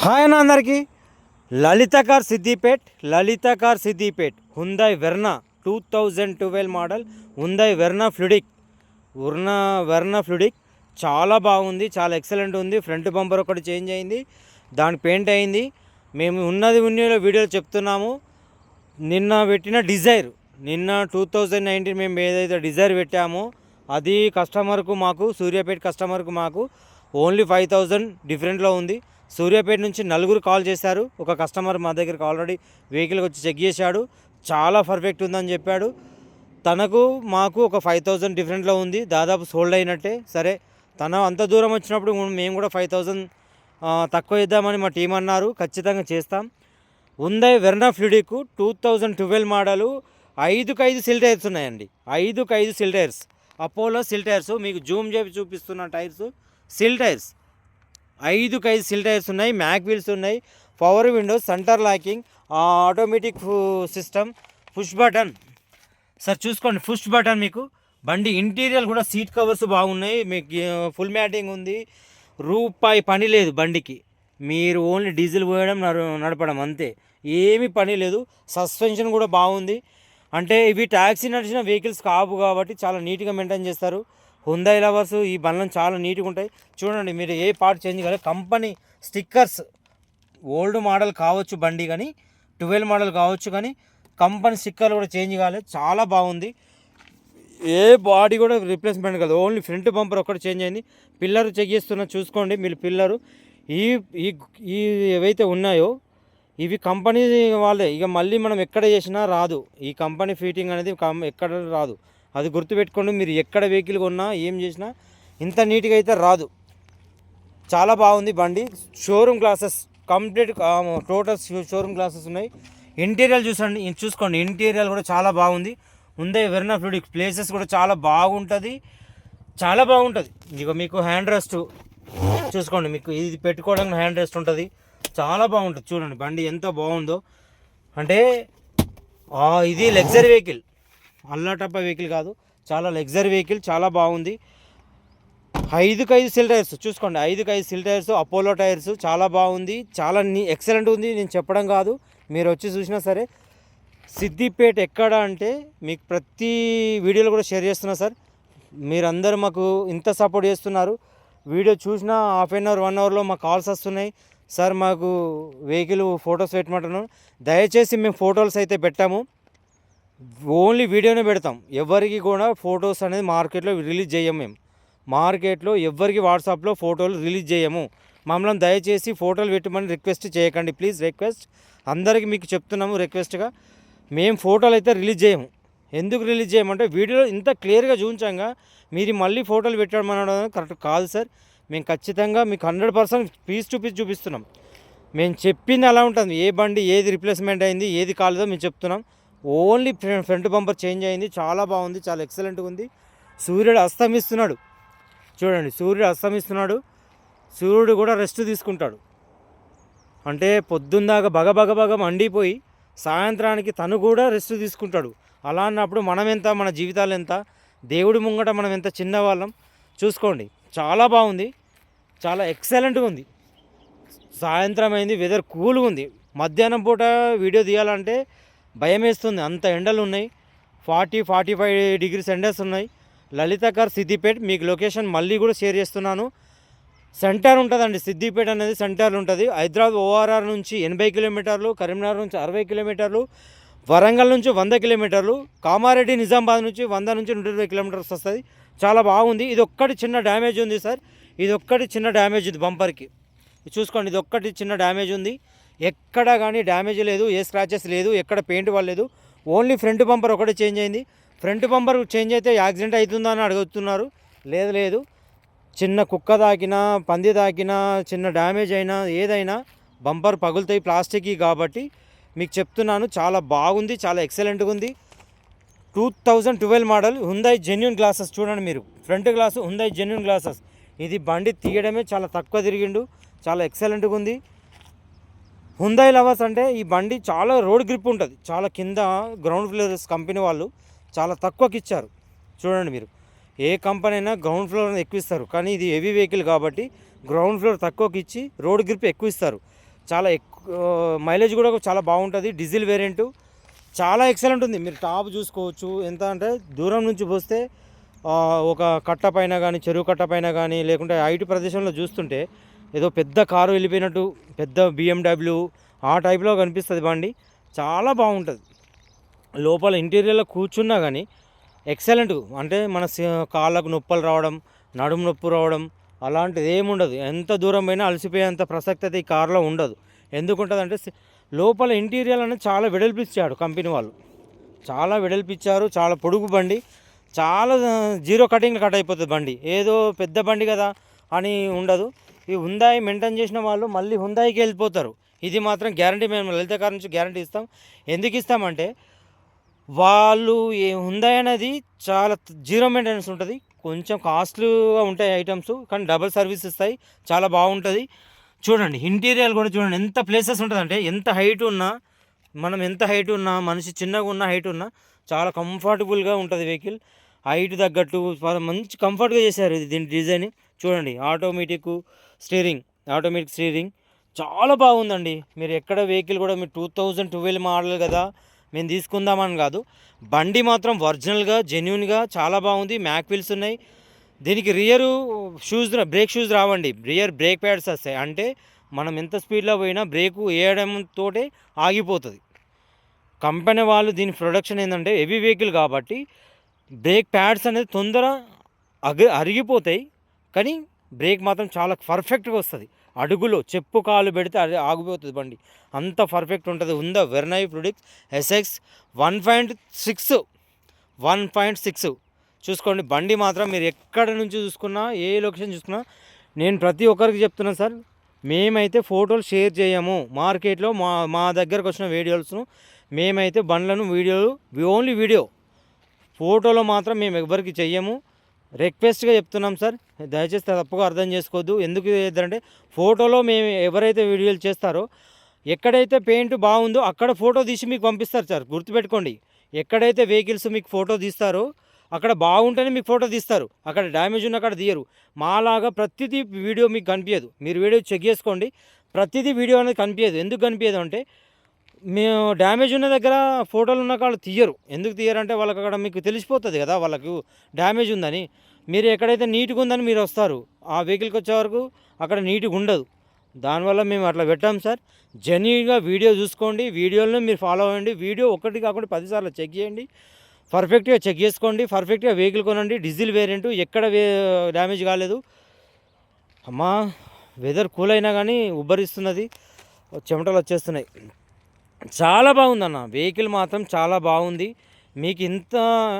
Hi అన్న అందరికీ. Lalitha car Siddipet Hyundai Verna 2012 model Hyundai Verna fluidic చాలా బాగుంది, చాలా ఎక్సలెంట్ ఉంది. ఫ్రంట్ బంపర్ ఒకటి చేంజ్ అయింది, దాని పెయింట్ అయింది. మేము ఉన్నది వీడియోలో చెప్తున్నాము. నిన్న పెట్టిన డిజైర్, నిన్న 2019 మేము ఏదైతే డిజైర్ పెట్టామో అది కస్టమర్కు మాకు సూర్యాపేట కస్టమర్కు మాకు ఓన్లీ 5000 డిఫరెంట్లో ఉంది. సూర్యాపేట నుంచి 4 కాల్ చేశారు. ఒక కస్టమర్ మా దగ్గరికి ఆల్రెడీ వెహికల్కి వచ్చి చెక్ చేశాడు, చాలా పర్ఫెక్ట్ ఉందని చెప్పాడు. తనకు మాకు ఒక 5000 డిఫరెంట్లో ఉంది, దాదాపు సోల్డ్ అయినట్టే. సరే, తన అంత దూరం వచ్చినప్పుడు మేము కూడా 5000 తక్కువ ఇద్దామని మా టీం అన్నారు. ఖచ్చితంగా చేస్తాం. హుందాయ్ వెర్నా ఫ్లూడిక్ 2012 మోడలు 5 సిల్ టైర్స్ ఉన్నాయండి. 5 సిల్ టైర్స్, అపోలో సిల్ టైర్స్. మీకు జూమ్ చేసి చూపిస్తున్న టైర్స్ సిల్ టైర్స్. 5 సిల్ టైర్స్ ఉన్నాయి, మ్యాక్ వీల్స్ ఉన్నాయి, power Windows, centre locking, automatic system, push button. Sir చూసుకోండి, పుష్ బటన్. మీకు బండి ఇంటీరియర్ కూడా సీట్ కవర్స్ బాగున్నాయి, మీకు ఫుల్ మ్యాటింగ్ ఉంది. రూపాయి పని లేదు బండికి, మీరు ఓన్లీ డీజిల్ పోయడం నడపడం అంతే, ఏమీ పని లేదు. సస్పెన్షన్ కూడా బాగుంది. అంటే ఇవి ట్యాక్సీ నడిచిన వెహికల్స్ కావు కాబట్టి చాలా నీట్గా మెయింటైన్ చేస్తారు. హుందాయ్ లవర్స్ ఈ బండ్లను చాలా నీట్గా ఉంటాయి. చూడండి, మీరు ఏ పార్ట్ చేంజ్ కాలేదు. కంపెనీ స్టిక్కర్స్, ఓల్డ్ మోడల్ కావచ్చు బండి, కానీ 12 మోడల్ కావచ్చు, కానీ కంపెనీ స్టిక్కర్లు కూడా చేంజ్ కాలేదు. చాలా బాగుంది. ఏ బాడీ కూడా రీప్లేస్మెంట్ కాదు, ఓన్లీ ఫ్రంట్ బంపర్ ఒక్కటి చేంజ్ అయింది. పిల్లర్ చెక్ చేస్తున్నా, చూసుకోండి మీరు పిల్లరు. ఈ ఈ ఏవైతే ఉన్నాయో ఇవి కంపెనీ వాళ్ళే. ఇక మళ్ళీ మనం ఎక్కడ చేసినా రాదు, ఈ కంపెనీ ఫిట్టింగ్ అనేది ఎక్కడ రాదు. అది గుర్తుపెట్టుకోండి. మీరు ఎక్కడ వెహికల్ కొన్నా ఏం చేసినా ఇంత నీట్గా అయితే రాదు. చాలా బాగుంది బండి. Showroom glasses complete, total showroom glasses ఉన్నాయి. ఇంటీరియర్ చూసుకోండి, ఇంటీరియర్ కూడా చాలా బాగుంది. హుందాయ్ వెర్నా ఫ్లూడిక్ ప్లేసెస్ కూడా చాలా బాగుంటుంది, చాలా బాగుంటుంది. ఇక మీకు హ్యాండ్ రెస్ట్ చూసుకోండి, మీకు ఇది పెట్టుకోవడానికి హ్యాండ్ రెస్ట్ ఉంటుంది, చాలా బాగుంటుంది. చూడండి బండి ఎంత బాగుందో. అంటే ఇది లగ్జరీ వెహికల్, అల్లాటప్ప వెహికల్ కాదు, చాలా లగ్జరీ వెహికల్, చాలా బాగుంది. 5 సిల్ టైర్స్ చూసుకోండి, 5 సిల్ టైర్స్, అపోలో టైర్స్, చాలా బాగుంది, చాలా ఎక్సలెంట్ ఉంది. నేను చెప్పడం కాదు, మీరు వచ్చి చూసినా సరే. సిద్దిపేట ఎక్కడ అంటే మీకు ప్రతి వీడియోలో కూడా షేర్ చేస్తున్నా సార్. మీరందరూ మాకు ఇంత సపోర్ట్ చేస్తున్నారు. వీడియో చూసినా హాఫ్ అన్ అవర్ 1 అవర్లో మాకు కాల్స్ వస్తున్నాయి. సార్ మాకు వెహికల్ ఫొటోస్ పెట్టమంటున్నాను. దయచేసి మేము ఫొటోస్ అయితే పెట్టాము, ఓన్లీ వీడియోనే పెడతాం. ఎవరికి కూడా ఫొటోస్ అనేది మార్కెట్లో రిలీజ్ చేయము. మేము మార్కెట్లో ఎవరికి వాట్సాప్లో ఫోటోలు రిలీజ్ చేయము. మమ్మల్ని దయచేసి ఫోటోలు పెట్టమని రిక్వెస్ట్ చేయకండి, ప్లీజ్. రిక్వెస్ట్ అందరికీ మీకు చెప్తున్నాము రిక్వెస్ట్గా. మేము ఫోటోలు అయితే రిలీజ్ చేయము. ఎందుకు రిలీజ్ చేయమంటే వీడియోలో ఇంత క్లియర్గా చూపించాక మీరు మళ్ళీ ఫోటోలు పెట్టడం అనడం కరెక్ట్ కాదు సార్. మేము ఖచ్చితంగా మీకు 100% పీస్ టు పీస్ చూపిస్తున్నాం. మేము చెప్పింది అలా ఉంటుంది. ఏ బండి ఏది రిప్లేస్మెంట్ అయింది, ఏది కాలేదో మేము చెప్తున్నాం. ఓన్లీ ఫ్రంట్ బంపర్ చేంజ్ అయింది, చాలా బాగుంది, చాలా ఎక్సలెంట్గా ఉంది. సూర్యుడు అస్తమిస్తున్నాడు, చూడండి సూర్యుడు అస్తమిస్తున్నాడు. సూర్యుడు కూడా రెస్ట్ తీసుకుంటాడు. అంటే పొద్దున్నదాకా బగ మండిపోయి సాయంత్రానికి తను కూడా రెస్ట్ తీసుకుంటాడు. అలా అన్నప్పుడు మనం ఎంత, మన జీవితాలు ఎంత, దేవుడి ముంగట మనం ఎంత చిన్నవాళ్ళం. చూసుకోండి, చాలా బాగుంది, చాలా ఎక్సలెంట్గా ఉంది. సాయంత్రం అయింది, వెదర్ కూల్గా ఉంది. మధ్యాహ్నం పూట వీడియో తీయాలంటే భయం వేస్తుంది, అంత ఎండలు ఉన్నాయి. 40-45 డిగ్రీస్ ఎండస్ ఉన్నాయి. లలిత కార్ సిద్దిపేట్. మీకు లొకేషన్ మళ్ళీ కూడా షేర్ చేస్తున్నాను. సెంటర్ ఉంటుందండి, సిద్దిపేట అనేది సెంటర్ ఉంటుంది. హైదరాబాద్ ORR నుంచి 80 కిలోమీటర్లు, కరీంనగర్ నుంచి 60 కిలోమీటర్లు, వరంగల్ నుంచి 100 కిలోమీటర్లు, కామారెడ్డి నిజామాబాద్ నుంచి 100 నుంచి 120 కిలోమీటర్స్ వస్తుంది. చాలా బాగుంది. ఇది ఒక్కటి చిన్న డ్యామేజ్ ఉంది సార్, ఇది ఒక్కటి చిన్న డ్యామేజ్ ఉంది బంపర్కి. చూసుకోండి, ఇది ఒక్కటి చిన్న డ్యామేజ్ ఉంది. ఎక్కడ కానీ డ్యామేజ్ లేదు, ఏ స్క్రాచెస్ లేదు, ఎక్కడ పెయింట్ వాళ్ళలేదు. ఓన్లీ ఫ్రంట్ బంపర్ ఒకటి చేంజ్ అయింది. ఫ్రంట్ బంపర్ చేంజ్ అయితే యాక్సిడెంట్ అవుతుందా అని అడుగుతున్నారు. లేదు, చిన్న కుక్క తాకినా, పంది తాకినా, చిన్న డ్యామేజ్ అయినా, ఏదైనా బంపర్ పగులుతాయి, ప్లాస్టిక్ కాబట్టి మీకు చెప్తున్నాను. చాలా బాగుంది, చాలా ఎక్సలెంట్గా ఉంది. 2012 మోడల్ హుందాయ్ జెన్యూన్ గ్లాసెస్. చూడండి మీరు, ఫ్రంట్ గ్లాసు హుందాయ్ జెన్యూన్ గ్లాసెస్. ఇది బండి తీయడమే చాలా తక్కువ తిరిగిండు, చాలా ఎక్సలెంట్గా ఉంది. హుందాయ్ లవర్స్ అంటే ఈ బండి చాలా రోడ్ గ్రిప్ ఉంటుంది, చాలా కింద గ్రౌండ్ ఫ్లోర్స్ కంపెనీ వాళ్ళు చాలా తక్కువకి ఇచ్చారు. చూడండి మీరు, ఏ కంపెనీ అయినా గ్రౌండ్ ఫ్లోర్ ఎక్కువ ఇస్తారు, కానీ ఇది హెవీ వెహికల్ కాబట్టి గ్రౌండ్ ఫ్లోర్ తక్కువకి ఇచ్చి రోడ్ గ్రిప్ ఎక్కువ ఇస్తారు. చాలా ఎక్కువ మైలేజ్ కూడా చాలా బాగుంటుంది. డీజిల్ వేరియంటు చాలా ఎక్సలెంట్ ఉంది. మీరు టాప్ చూసుకోవచ్చు. ఎంత అంటే దూరం నుంచి పోస్తే ఒక కట్ట పైన కానీ, చెరువు కట్ట పైన కానీ, లేకుంటే హైట్ ప్రదేశంలో చూస్తుంటే ఏదో పెద్ద కారు వెళ్ళిపోయినట్టు, పెద్ద BMW ఆ టైప్లో కనిపిస్తుంది బండి. చాలా బాగుంటుంది. లోపల ఇంటీరియర్లో కూర్చున్నా కానీ ఎక్సలెంట్. అంటే మన కాళ్ళకు నొప్పులు రావడం, నడుము నొప్పి రావడం అలాంటిది ఏముండదు. ఎంత దూరం పోయినా అలసిపోయేంత ప్రసక్తి అయితే ఈ కార్లో ఉండదు. ఎందుకుంటుంది అంటే లోపల ఇంటీరియర్ అనేది చాలా వెడల్పిచ్చాడు కంపెనీ వాళ్ళు. చాలా వెడల్పిచ్చారు. చాలా పొడుగు బండి. చాలా జీరో కటింగ్లో కట్ అయిపోతుంది బండి. ఏదో పెద్ద బండి కదా అని ఉండదు. ఈ హుందాయి మెయింటైన్ చేసిన వాళ్ళు మళ్ళీ హుందాయికి వెళ్ళిపోతారు. ఇది మాత్రం గ్యారంటీ. మేము లలిత కార్ నుంచి గ్యారంటీ ఇస్తాం. ఎందుకు ఇస్తామంటే వాళ్ళు హుందాయ్ అనేది చాలా జీరో మెయింటెనెన్స్ ఉంటుంది. కొంచెం కాస్ట్లీగా ఉంటాయి ఐటమ్స్, కానీ డబుల్ సర్వీస్ ఇస్తాయి. చాలా బాగుంటుంది. చూడండి ఇంటీరియర్ కూడా చూడండి ఎంత ప్లేసెస్ ఉంటుంది అంటే, ఎంత హైట్ ఉన్నా, మనం ఎంత హైట్ ఉన్నా, మనిషి చిన్నగా ఉన్న హైట్ ఉన్నా చాలా కంఫర్టబుల్గా ఉంటుంది వెహికల్. హైట్ తగ్గట్టు మంచి కంఫర్ట్గా చేశారు దీని డిజైన్. చూడండి ఆటోమేటిక్ స్టీరింగ్ చాలా బాగుందండి. మీరు ఎక్కడ వెహికల్ కూడా మీరు 2012 మోడల్ కదా మేము తీసుకుందామని కాదు, బండి మాత్రం ఒరిజినల్గా జెన్యున్గా చాలా బాగుంది. మ్యాక్ వీల్స్ ఉన్నాయి. దీనికి బ్రేక్ షూస్ రావండి. రియర్ బ్రేక్ ప్యాడ్స్ వస్తాయి. అంటే మనం ఎంత స్పీడ్లో పోయినా బ్రేకు వేయడంతో ఆగిపోతుంది. కంపెనీ వాళ్ళు దీని ప్రొడక్షన్ ఏంటంటే హెవీ వెహికల్ కాబట్టి బ్రేక్ ప్యాడ్స్ అనేది తొందర అరిగిపోతాయి, కానీ బ్రేక్ మాత్రం చాలా పర్ఫెక్ట్గా వస్తుంది. అడుగులో చెప్పు కాలు పెడితే అది ఆగిపోతుంది బండి. అంత పర్ఫెక్ట్ ఉంటుంది. ఉందా వెర్నై ప్రొడక్ట్స్ SX 1.6 చూసుకోండి. బండి మాత్రం మీరు ఎక్కడ నుంచి చూసుకున్నా, ఏ లొకేషన్ చూసుకున్నా, నేను ప్రతి ఒక్కరికి చెప్తున్నాను సార్, మేమైతే ఫోటోలు షేర్ చేయము మార్కెట్లో. మా దగ్గరకు వచ్చిన వీడియోస్ను మేమైతే బండ్లను ఓన్లీ వీడియో, ఫోటోలో మాత్రం మేము ఎవరికి చెయ్యము. రిక్వెస్ట్గా చెప్తున్నాం సార్, దయచేసి తప్పుగా అర్థం చేసుకోవద్దు. ఎందుకు చేద్దారంటే ఫోటోలో మేము ఎవరైతే వీడియోలు చేస్తారో, ఎక్కడైతే పెయింట్ బాగుందో అక్కడ ఫోటో తీసి మీకు పంపిస్తారు సార్. గుర్తుపెట్టుకోండి, ఎక్కడైతే వెహికల్స్ మీకు ఫోటో తీస్తారో అక్కడ బాగుంటేనే మీకు ఫోటో తీస్తారు. అక్కడ డ్యామేజ్ ఉన్న అక్కడ తీయరు. మాలాగా ప్రతిదీ వీడియో మీకు కనిపించదు. మీరు వీడియో చెక్ చేసుకోండి, ప్రతిదీ వీడియో అనేది కనిపించదు. ఎందుకు కనిపించదు అంటే మేము డ్యామేజ్ ఉన్న దగ్గర ఫోటోలు ఉన్న కాళ్ళు తీయరు. ఎందుకు తీయరంటే వాళ్ళకి అక్కడ మీకు తెలిసిపోతుంది కదా వాళ్ళకు డ్యామేజ్ ఉందని. మీరు ఎక్కడైతే నీట్గా ఉందని మీరు వస్తారు, ఆ వెహికల్కి వచ్చే వరకు అక్కడ నీట్గా ఉండదు. దానివల్ల మేము అట్లా పెట్టాం సార్. జెన్యూన్గా వీడియో చూసుకోండి, వీడియోలను మీరు ఫాలో అవ్వండి. వీడియో ఒకటి కాకుండా 10 సార్లు చెక్ చేయండి. పర్ఫెక్ట్గా చెక్ చేసుకోండి. పర్ఫెక్ట్గా వెహికల్ కొనండి. డీజిల్ వేరియంట్, ఎక్కడ డ్యామేజ్ కాలేదు. అమ్మా వెదర్ కూల్ అయినా కానీ ఉబ్బరిస్తున్నది, చెమటలు వచ్చేస్తున్నాయి. చాలా బాగుందన్న వెహికల్ మాత్రం చాలా బాగుంది. మీకు ఇంత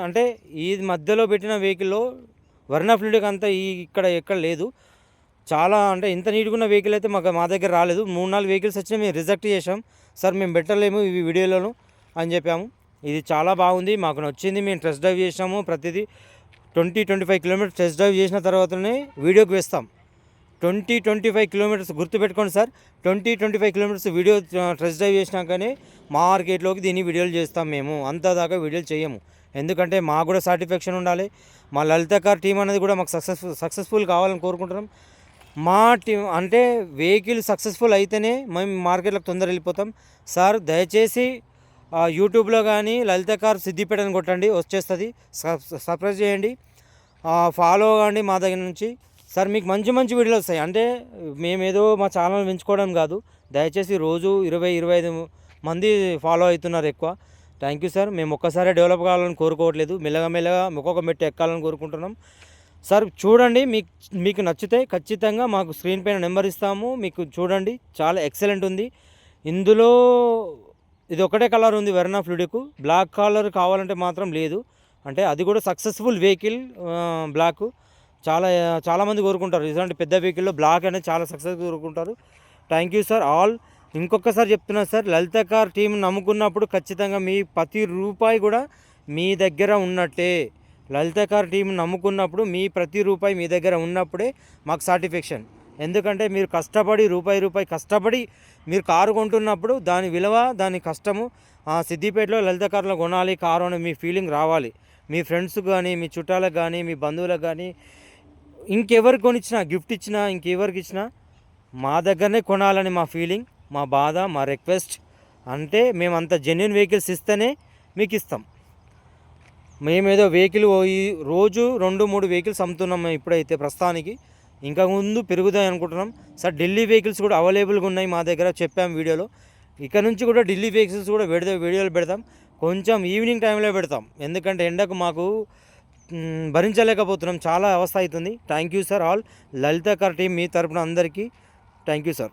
అంటే ఈ మధ్యలో పెట్టిన వెహికల్లో వర్నా ఫ్లూయిడ్ అంతా ఇక్కడ ఎక్కడ లేదు. చాలా అంటే ఇంత నీట్గా ఉన్న వెహికల్ అయితే మా దగ్గర రాలేదు. 3-4 వెహికల్స్ వచ్చినా మేము రిజెక్ట్ చేసాం. సార్ మేము పెట్టలేము ఇవి వీడియోలను అని చెప్పాము. ఇది చాలా బాగుంది, మాకు నచ్చింది. మేము టెస్ట్ డ్రైవ్ చేసినాము. ప్రతిదీ 20-25 కిలోమీటర్స్ టెస్ట్ డ్రైవ్ చేసిన తర్వాతనే వీడియోకి వేస్తాం. 20-25 కిలోమీటర్స్ గుర్తుపెట్టుకోండి sir. 20-25 kilometres video test drive చేసినాకనే మార్కెట్లోకి దీన్ని వీడియోలు చేస్తాం. మేము అంతా దాకా వీడియోలు చేయము. ఎందుకంటే మాకు కూడా సాటిస్ఫాక్షన్ ఉండాలి. మా లలిత కార్ టీం అనేది కూడా మాకు సక్సెస్ఫుల్ కావాలని కోరుకుంటున్నాం. మా టీం అంటే వెహికల్ సక్సెస్ఫుల్ అయితేనే మేము మార్కెట్లోకి తొందర వెళ్ళిపోతాం. సార్ దయచేసి యూట్యూబ్లో కానీ లలిత కార్ సిద్దిపేట అని కొట్టండి, వచ్చేస్తుంది. సబ్స్క్రైబ్ చేయండి, ఫాలో అవ్వండి మా దగ్గర నుంచి. సార్ మీకు మంచి మంచి వీడియోలు వస్తాయి. అంటే మేమేదో మా ఛానల్ పెంచుకోవడం కాదు, దయచేసి రోజు 20-25 మంది ఫాలో అవుతున్నారు ఎక్కువ. Thank you sir. మేము ఒక్కసారి డెవలప్ కావాలని కోరుకోవట్లేదు, మెల్లగా ఒక్కొక్క మెట్టు ఎక్కాలని కోరుకుంటున్నాం. సార్ చూడండి, మీకు నచ్చితే ఖచ్చితంగా మాకు స్క్రీన్ పైన నెంబర్ ఇస్తాము, మీకు చూడండి. చాలా ఎక్సలెంట్ ఉంది. ఇందులో ఇది ఒకటే కలర్ ఉంది వెర్నా ఫ్లూయిడ్కు. బ్లాక్ కలర్ కావాలంటే మాత్రం లేదు. అంటే అది కూడా సక్సెస్ఫుల్ వెహికల్ బ్లాక్. చాలామంది కోరుకుంటారు. ఇలాంటి పెద్ద వెహికల్లో బ్లాక్ అనేది చాలా సక్సెస్ కోరుకుంటారు. Thank you sir all. ఇంకొకసారి చెప్తున్నా సార్, లలిత కార్ టీం నమ్ముకున్నప్పుడు ఖచ్చితంగా మీ ప్రతి రూపాయి కూడా మీ దగ్గర ఉన్నట్టే. లలిత కార్ టీం నమ్ముకున్నప్పుడు మీ ప్రతి రూపాయి మీ దగ్గర ఉన్నప్పుడే మాకు సాటిస్ఫాక్షన్. ఎందుకంటే మీరు కష్టపడి రూపాయి కష్టపడి మీరు కారు కొంటున్నప్పుడు దాని విలువ, దాని కష్టము సిద్దిపేటలో లలిత కార్లో కొనాలి కారు అని మీ ఫీలింగ్ రావాలి. మీ ఫ్రెండ్స్కి కానీ, మీ చుట్టాలకు కానీ, మీ బంధువులకు కానీ, ఇంకెవరికి కొనిచ్చినా, గిఫ్ట్ ఇచ్చినా, ఇంకెవరికి ఇచ్చినా మా దగ్గరనే కొనాలని మా ఫీలింగ్. మా బాధ, మా రిక్వెస్ట్. అంటే మేము అంత జెన్యున్ వెహికల్స్ ఇస్తేనే మీకు ఇస్తాం. మేమేదో వెహికల్ రోజు 2-3 వెహికల్స్ అమ్ముతున్నాం మేము ఇప్పుడైతే ప్రస్తుతానికి. ఇంకా ముందు పెరుగుతాయి అనుకుంటున్నాం సార్. ఢిల్లీ వెహికల్స్ కూడా అవైలబుల్గా ఉన్నాయి మా దగ్గర, చెప్పాం వీడియోలో. ఇక నుంచి కూడా ఢిల్లీ వెహికల్స్ కూడా వీడియోలు పెడతాం. కొంచెం ఈవినింగ్ టైంలో పెడతాం, ఎందుకంటే ఎండకు మాకు భరించలేకపోతున్నాం, చాలా అవస్థ అవుతుంది. Thank you sir all Lalitha car team మీ తరపున అందరికీ థ్యాంక్ యూ సార్.